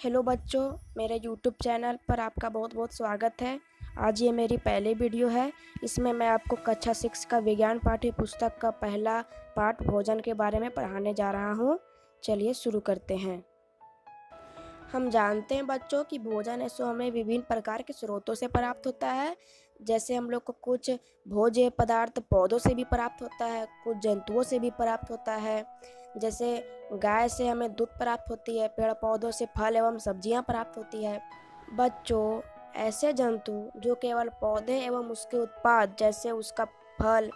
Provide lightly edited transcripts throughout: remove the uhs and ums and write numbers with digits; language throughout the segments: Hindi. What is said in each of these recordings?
हेलो बच्चों, मेरे यूट्यूब चैनल पर आपका बहुत बहुत स्वागत है। आज ये मेरी पहली वीडियो है। इसमें मैं आपको कक्षा 6 का विज्ञान पाठ्य पुस्तक का पहला पाठ भोजन के बारे में पढ़ाने जा रहा हूँ। चलिए शुरू करते हैं। हम जानते हैं बच्चों कि भोजन है सो हमें विभिन्न प्रकार के स्रोतों से प्राप्त होता है। जैसे हम लोग को कुछ भोज्य पदार्थ पौधों से भी प्राप्त होता है, कुछ जंतुओं से भी प्राप्त होता है। जैसे गाय से हमें दूध प्राप्त होती है, पेड़ पौधों से फल एवं सब्जियां प्राप्त होती है। बच्चों, ऐसे जंतु जो केवल पौधे एवं उसके उत्पाद जैसे उसका फल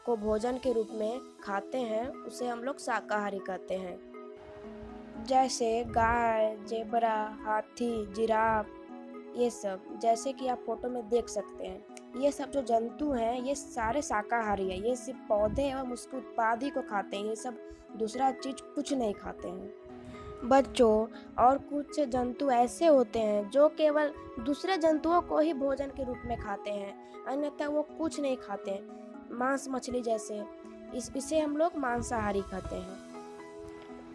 को भोजन के रूप में खाते हैं उसे हम लोग शाकाहारी कहते हैं। जैसे गाय, जेबरा, हाथी, जिराफ, ये सब जैसे कि आप फोटो में देख सकते हैं। ये सब जो जंतु हैं ये सारे शाकाहारी है। ये सिर्फ पौधे एवं उसके उत्पाद ही को खाते हैं। ये सब दूसरा चीज कुछ नहीं खाते हैं। बच्चों, और कुछ जंतु ऐसे होते हैं जो केवल दूसरे जंतुओं को ही भोजन के रूप में खाते हैं, अन्यथा वो कुछ नहीं खाते हैं। मांस मछली जैसे इसे हम लोग मांसाहारी कहते हैं।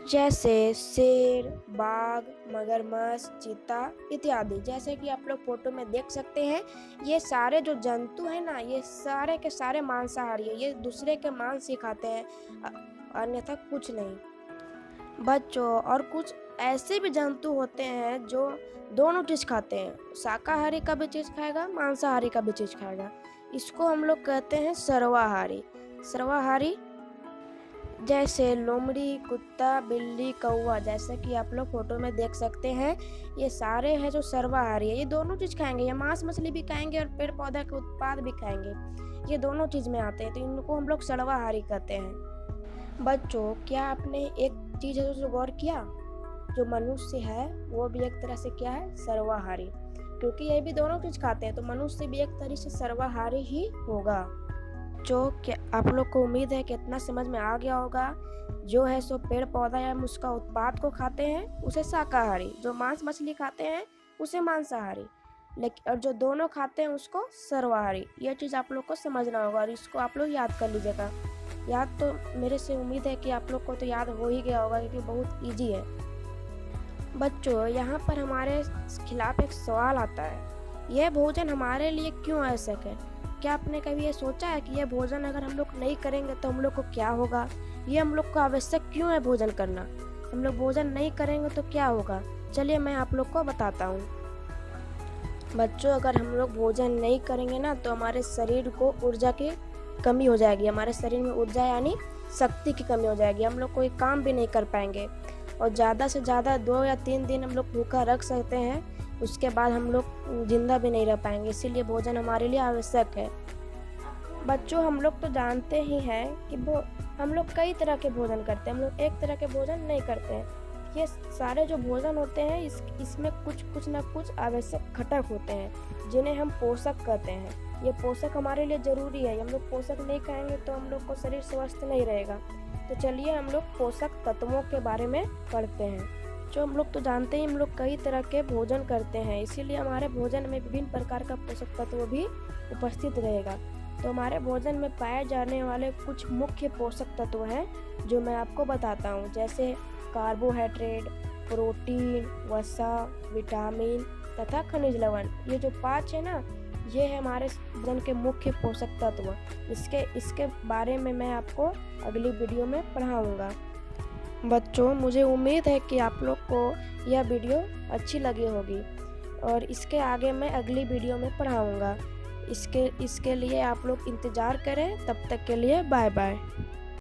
जैसे शेर, बाघ, मगरमच्छ, चीता इत्यादि। जैसे कि आप लोग फोटो में देख सकते हैं, ये सारे जो जंतु हैं ना, ये सारे के सारे मांसाहारी है। ये दूसरे के मांस ही खाते हैं, अन्यथा कुछ नहीं। बच्चों, और कुछ ऐसे भी जंतु होते हैं जो दोनों चीज खाते हैं, शाकाहारी का भी चीज खाएगा, मांसाहारी का भी चीज खाएगा। इसको हम लोग कहते हैं सर्वाहारी। सर्वाहारी जैसे लोमड़ी, कुत्ता, बिल्ली, कौवा, जैसे कि आप लोग फोटो में देख सकते हैं। ये सारे हैं जो सर्वाहारी है। ये दोनों चीज खाएंगे, ये मांस मछली भी खाएंगे और पेड़ पौधा के उत्पाद भी खाएंगे। ये दोनों चीज में आते हैं, तो इनको हम लोग सर्वाहारी कहते हैं। बच्चों, क्या आपने एक चीज है जो गौर किया, जो मनुष्य है वो भी एक तरह से क्या है, सर्वाहारी। क्योंकि ये भी दोनों चीज खाते हैं, तो मनुष्य भी एक तरह से सर्वाहारी ही होगा। जो क्या आप लोग को उम्मीद है कि इतना समझ में आ गया होगा। जो है सो पेड़ पौधा या उसका उत्पाद को खाते हैं उसे शाकाहारी, जो मांस मछली खाते हैं उसे मांसाहारी, लेकिन और जो दोनों खाते हैं उसको सर्वाहारी। यह चीज़ आप लोग को समझना होगा और इसको आप लोग याद कर लीजिएगा। याद तो मेरे से उम्मीद है कि आप लोग को तो याद हो ही गया होगा, क्योंकि बहुत ईजी है। बच्चों, यहाँ पर हमारे खिलाफ एक सवाल आता है, यह भोजन हमारे लिए क्यों आवश्यक है? क्या आपने कभी ये सोचा है कि यह भोजन अगर हम लोग नहीं करेंगे तो हम लोग को क्या होगा? ये हम लोग को आवश्यक क्यों है भोजन करना? हम लोग भोजन नहीं करेंगे तो क्या होगा? चलिए मैं आप लोग को बताता हूँ। बच्चों, अगर हम लोग भोजन नहीं करेंगे ना तो हमारे शरीर को ऊर्जा की कमी हो जाएगी। हमारे शरीर में ऊर्जा यानी शक्ति की कमी हो जाएगी। हम लोग कोई काम भी नहीं कर पाएंगे और ज़्यादा से ज़्यादा 2 या 3 दिन हम लोग भूखा रख सकते हैं। उसके बाद हम लोग जिंदा भी नहीं रह पाएंगे। इसीलिए भोजन हमारे लिए आवश्यक है। बच्चों, हम लोग तो जानते ही हैं कि हम लोग कई तरह के भोजन करते हैं, हम लोग एक तरह के भोजन नहीं करते हैं। ये सारे जो भोजन होते हैं इसमें कुछ ना कुछ आवश्यक घटक होते हैं जिन्हें हम पोषक कहते हैं। ये पोषक हमारे लिए ज़रूरी है। हम लोग पोषक नहीं खाएंगे तो हम लोग को शरीर स्वस्थ नहीं रहेगा। तो चलिए हम लोग पोषक तत्वों के बारे में पढ़ते हैं। जो हम लोग तो जानते हैं हम लोग कई तरह के भोजन करते हैं, इसीलिए हमारे भोजन में विभिन्न प्रकार का पोषक तत्व भी उपस्थित रहेगा। तो हमारे भोजन में पाए जाने वाले कुछ मुख्य पोषक तत्व हैं जो मैं आपको बताता हूँ। जैसे कार्बोहाइड्रेट, प्रोटीन, वसा, विटामिन तथा खनिज लवण। ये जो 5 है ना, ये है हमारे भोजन के मुख्य पोषक तत्व। इसके बारे में मैं आपको अगली वीडियो में पढ़ाऊँगा। बच्चों, मुझे उम्मीद है कि आप लोग को यह वीडियो अच्छी लगी होगी और इसके आगे मैं अगली वीडियो में पढ़ाऊँगा। इसके लिए आप लोग इंतज़ार करें। तब तक के लिए बाय बाय।